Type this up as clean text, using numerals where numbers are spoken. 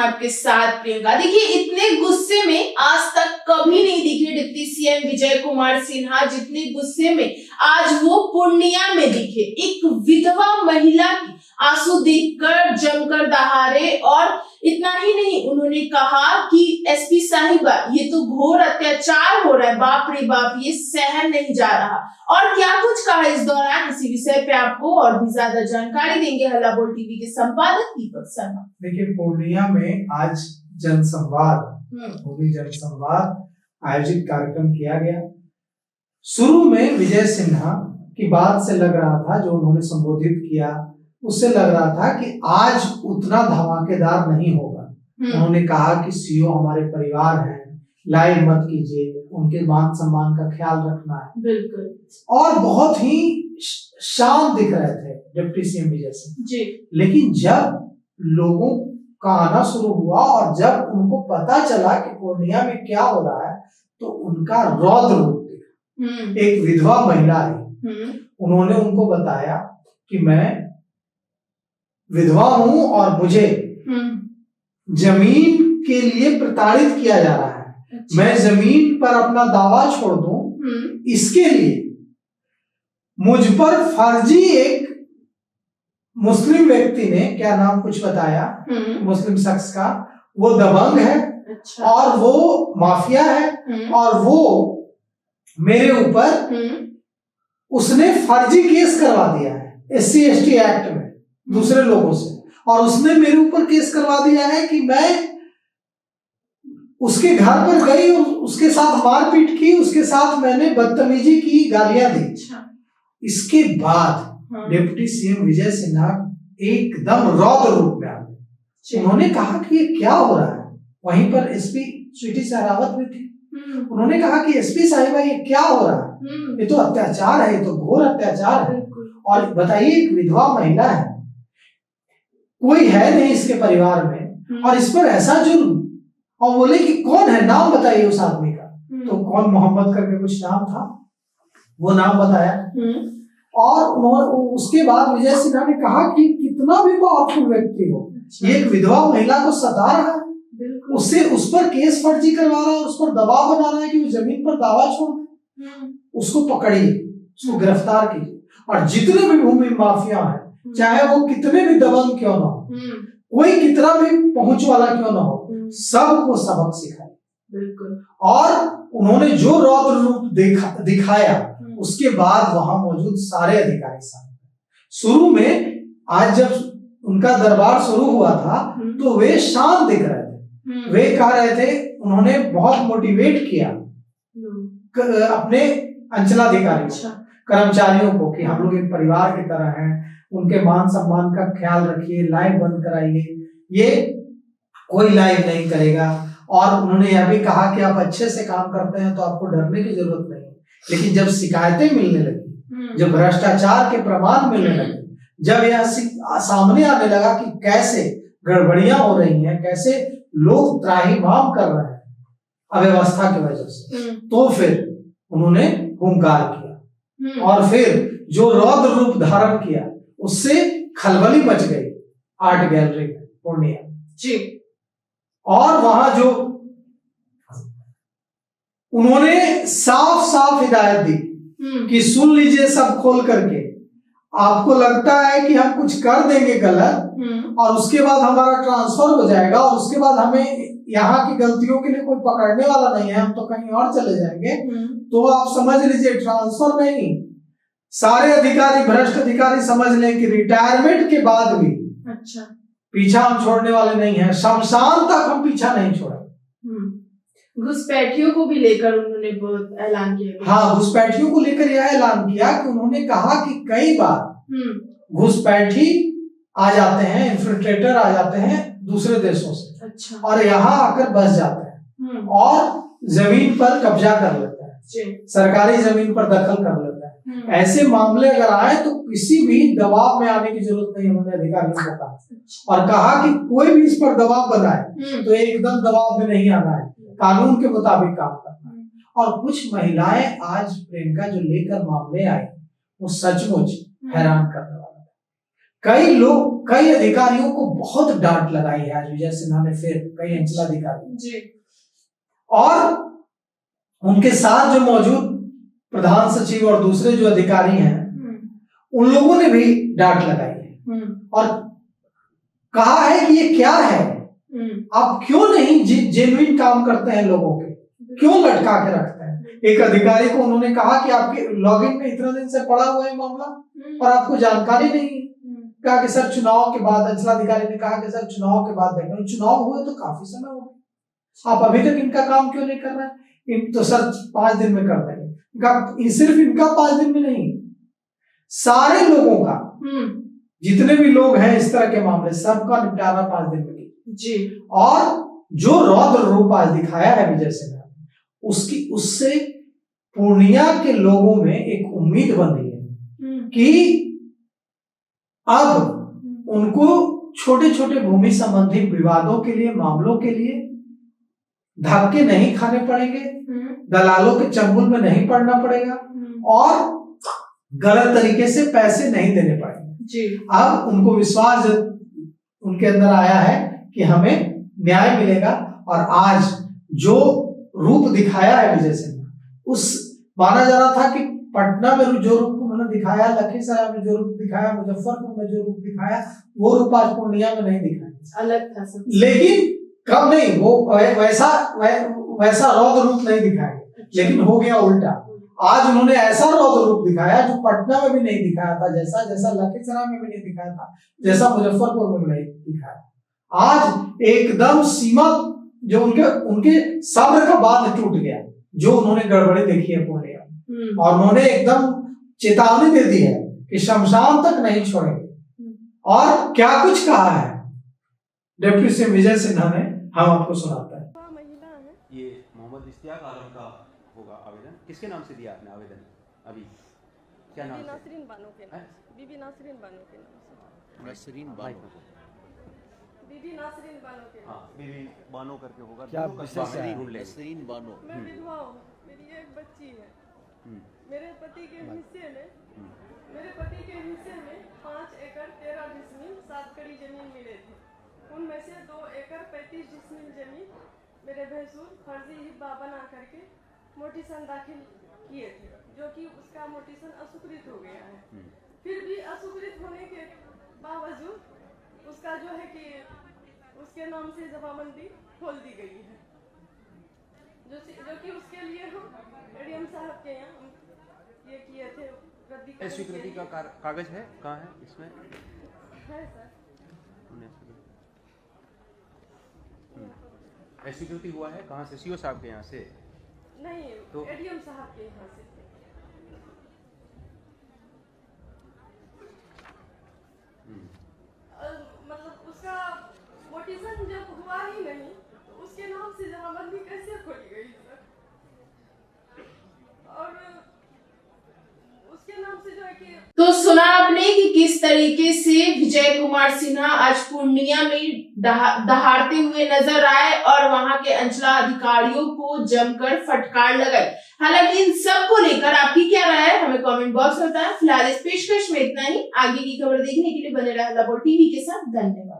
आपके साथ प्रियंका। देखिए, इतने गुस्से में आज तक कभी नहीं दिखे डिप्टी सीएम विजय कुमार सिन्हा जितने गुस्से में आज वो पूर्णिया में दिखे। एक विधवा महिला की आंसू देखकर जमकर दहाड़े, और इतना ही नहीं, उन्होंने कहा कि एसपी साहिबा ये तो घोर अत्याचार हो रहा है, बाप रे बाप, ये सहन नहीं जा रहा। और क्या कुछ कहा इस दौरान, इसी विषय पे आपको और भी ज्यादा जानकारी देंगे हल्ला बोल टीवी के संपादक दीपक शर्मा। देखिए, पूर्णिया में आज जनसंवाद, भूमि जनसंवाद आयोजित कार्यक्रम किया गया। शुरू में विजय सिन्हा की बात से लग रहा था, जो उन्होंने संबोधित किया उससे लग रहा था कि आज उतना धमाकेदार नहीं होगा। उन्होंने कहा कि सीओ हमारे परिवार हैं, लाइव मत कीजिए, उनके मान सम्मान का ख्याल रखना है। बिल्कुल। और बहुत ही शांत दिख रहे थे डिप्टी सीएम विजय सिन्हा जी। लेकिन जब लोगों का आना शुरू हुआ और जब उनको पता चला कि पूर्णिया में क्या हो रहा है, तो उनका रौद्र रूप दिखा। एक विधवा महिला आई, उन्होंने उनको बताया कि मैं विधवा हूं और मुझे जमीन के लिए प्रताड़ित किया जा रहा है। अच्छा। मैं जमीन पर अपना दावा छोड़ दूं, इसके लिए मुझ पर फर्जी एक मुस्लिम व्यक्ति ने, क्या नाम कुछ बताया, मुस्लिम शख्स का, वो दबंग है। अच्छा। और वो माफिया है और वो मेरे ऊपर उसने फर्जी केस करवा दिया है SC ST एक्ट में दूसरे लोगों से, और उसने मेरे ऊपर केस करवा दिया है कि मैं उसके घर पर गई और उसके साथ मारपीट की, उसके साथ मैंने बदतमीजी की, गालियां दी। इसके बाद डिप्टी सीएम विजय सिन्हा एकदम रौद्र रूप में आ गए। उन्होंने कहा कि ये क्या हो रहा है। वहीं पर एसपी स्वीटी सहरावत भी थी। उन्होंने कहा कि एसपी साहिबा ये क्या हो रहा है, ये तो अत्याचार है, ये तो घोर अत्याचार है। और बताइए, एक विधवा महिला है, कोई है नहीं इसके परिवार में, और इस पर ऐसा जुर्म। और बोले कि कौन है, नाम बताइए उस आदमी का। तो कौन, मोहम्मद करके कुछ नाम था, वो नाम बताया। और उसके बाद विजय सिन्हा ने कहा कि कितना भी पावरफुल व्यक्ति हो, ये एक विधवा महिला को सता रहा है, उससे उस पर केस फर्जी करवा रहा है, उस पर दबाव बना रहा है कि वो जमीन पर दावा छोड़ दे। उसको पकड़िए, उसको गिरफ्तार कीजिए, और जितने भी भूमि माफिया हैं, चाहे वो कितने भी दबंग क्यों ना हो, कोई कितना भी पहुंच वाला क्यों ना हो, सबको सबक सिखाए। बिल्कुल। और उन्होंने जो रौद्र रूप दिखाया, उसके बाद वहां मौजूद सारे अधिकारी सामने। शुरू में आज जब उनका दरबार शुरू हुआ था, तो वे शांत दिख रहे थे। वे कह रहे थे, उन्होंने बहुत मोटिवेट किया अपने अंचलाधिकारी, कर्मचारियों को, कि हम लोग एक परिवार की तरह हैं, उनके मान सम्मान का ख्याल रखिए, लाइन बंद कराइए, ये कोई लाइन नहीं करेगा। और उन्होंने यह भी कहा कि आप अच्छे से काम करते हैं तो आपको डरने की जरूरत नहीं। लेकिन जब शिकायतें मिलने लगी, जब भ्रष्टाचार के प्रमाण मिलने लगे, जब यह सामने आने लगा कि कैसे गड़बड़ियां हो रही हैं, कैसे लोग त्राहिमाम कर रहे हैं अव्यवस्था की वजह से, तो फिर उन्होंने हुंकार किया। और फिर जो रौद्र रूप धारण किया, उससे खलबली मच गई आर्ट गैलरी में पूर्णिया जी। और वहां जो उन्होंने साफ साफ हिदायत दी कि सुन लीजिए सब खोल करके, आपको लगता है कि हम कुछ कर देंगे गलत और उसके बाद हमारा ट्रांसफर हो जाएगा और उसके बाद हमें यहाँ की गलतियों के लिए कोई पकड़ने वाला नहीं है, हम तो कहीं और चले जाएंगे, तो आप समझ लीजिए ट्रांसफर नहीं, सारे अधिकारी, भ्रष्ट अधिकारी समझ लें कि रिटायरमेंट के बाद भी अच्छा पीछा हम छोड़ने वाले नहीं हैं, शमशान तक हम पीछा नहीं छोड़े। घुसपैठियों को भी लेकर उन्होंने बहुत ऐलान किया। हाँ, घुसपैठियों को लेकर यह ऐलान किया कि उन्होंने कहा कि कई बार घुसपैठी आ जाते हैं, इन्फिल्ट्रेटर आ जाते हैं दूसरे देशों से। अच्छा। और यहाँ आकर बस जाते हैं और जमीन पर कब्जा कर लेते हैं, सरकारी जमीन पर दखल कर लेते हैं। ऐसे मामले अगर आए तो किसी भी दबाव में आने की जरूरत नहीं, उन्होंने अधिकारियों को कहा। और कहा कि कोई भी इस पर दबाव बनाए तो एकदम दबाव में नहीं आना है, कानून के मुताबिक काम करना है। और कुछ महिलाएं आज प्रियंका जो लेकर मामले आई, वो सचमुच हैरान करने वाला है। कई अधिकारियों को बहुत डांट लगाई है आज विजय सिन्हा ने, फिर कई अंचलाधिकारी जी, और उनके साथ जो मौजूद प्रधान सचिव और दूसरे जो अधिकारी हैं उन लोगों ने भी डांट लगाई है और कहा है कि ये क्या है, आप क्यों नहीं जेन्युइन काम करते हैं, लोगों के क्यों लटका के रखते हैं। एक अधिकारी को उन्होंने कहा कि आपके लॉगिन में इतना दिन से पड़ा हुआ है मामला और आपको जानकारी नहीं है। कहा कि सर चुनाव के बाद, अंचलाधिकारी ने कहा कि सर चुनाव के बाद देखेंगे। चुनाव हुए तो काफी समय हो गया, आप अभी तक इनका काम क्यों नहीं कर रहे हैं। तो सर 5 दिन में कर देंगे। सिर्फ इनका 5 दिन में नहीं, सारे लोगों का, जितने भी लोग हैं इस तरह के मामले, सबका निपटारा 5 दिन में जी। और जो रौद्र रूप आज दिखाया है विजय सिन्हा, उससे पूर्णिया के लोगों में एक उम्मीद बन रही है कि अब उनको छोटे छोटे भूमि संबंधी विवादों के लिए, मामलों के लिए धक्के नहीं खाने पड़ेंगे, दलालों के चंगुल में नहीं पड़ना पड़ेगा और गलत तरीके से पैसे नहीं देने पड़ेंगे जी। अब उनको विश्वास उनके अंदर आया है कि हमें न्याय मिलेगा और आज जो रूप दिखाया है विजय सिन्हा, उस माना जा रहा था कि पटना में जो रूप उन्होंने दिखाया, लखीसराय में जो रूप दिखाया, मुजफ्फरपुर में जो रूप दिखाया, वो रूप आज पूर्णिया में नहीं दिखाया, अलग था सब। लेकिन कब नहीं, वो वैसा रौद्र रूप नहीं दिखाया, लेकिन हो गया उल्टा। आज उन्होंने ऐसा रौद्र रूप दिखाया जो पटना में भी नहीं दिखाया था, जैसा लखीसराय में भी नहीं दिखाया था, जैसा मुजफ्फरपुर में भी नहीं दिखाया। आज एकदम सीमा, जो उनके सब्र का बांध टूट गया, जो उन्होंने गड़बड़ी देखी है पूर्णिया, और उन्होंने एकदम चेतावनी दे दी है कि शमशान तक नहीं छोड़ेंगे। और क्या कुछ कहा है डिप्टी सीएम विजय सिन्हा ने, हम आपको सुनाते हैं। ये मोहम्मद इश्तियाक आलम का होगा आवेदन, किसके नाम से दिया आपने आवेदन? अभी क्या नाम है? नासरीन बानो के नाम से। बीबी नासरीन बानो के नाम से। नसरीन बानो, बीबी नासरीन बानो के नाम। हाँ, बीबी बानो करके होगा। क्या विशेष है? नसरीन बानो। मैं विधवा हूँ, मेरी एक बच्ची है। मेरे पति के हिस्से में 5 एकड़ 13 डिसमिल 7 कड़ी जमीन मिले थे। उनमें से 2 एकड़ 35 डिसमिल जमीन मेरे भैंसुर फर्जी हिब्बा बना करके मोटिसन दाखिल किए थे, जो कि उसका मोटिसन अस्वीकृत हो गया है। फिर भी अस्वीकृत होने के बावजूद उसका जो है कि उसके नाम से जमाबंदी खोल दी गई है, जो कि उसके लिए हम एडीएम साहब के यहाँ ये किए थे, रद्दी स्वीकृति का कागज है, कहाँ है इसमें? है सर, स्वीकृति हुआ है कहाँ से? सीओ साहब के यहाँ से? नहीं, तो एडीएम साहब के यहाँ से। मतलब उसका मोटिसन जब हुआ ही नहीं, तो उसके नाम से जमाबंदी कैसे खोली गई सर? और उसके नाम से जो है कि तो सुना आपने कि किस तरीके से विजय कुमार सिन्हा आज पूर्णिया में दहाड़ते हुए नजर आए और वहां के अंचला अधिकारियों को जमकर फटकार लगाई। हालांकि इन सब को लेकर आपकी क्या राय है, हमें कमेंट बॉक्स में बताएं। फिलहाल इस पेशकश में इतना ही। आगे की खबर देखने के लिए बने रहे लबो टीवी के साथ। धन्यवाद।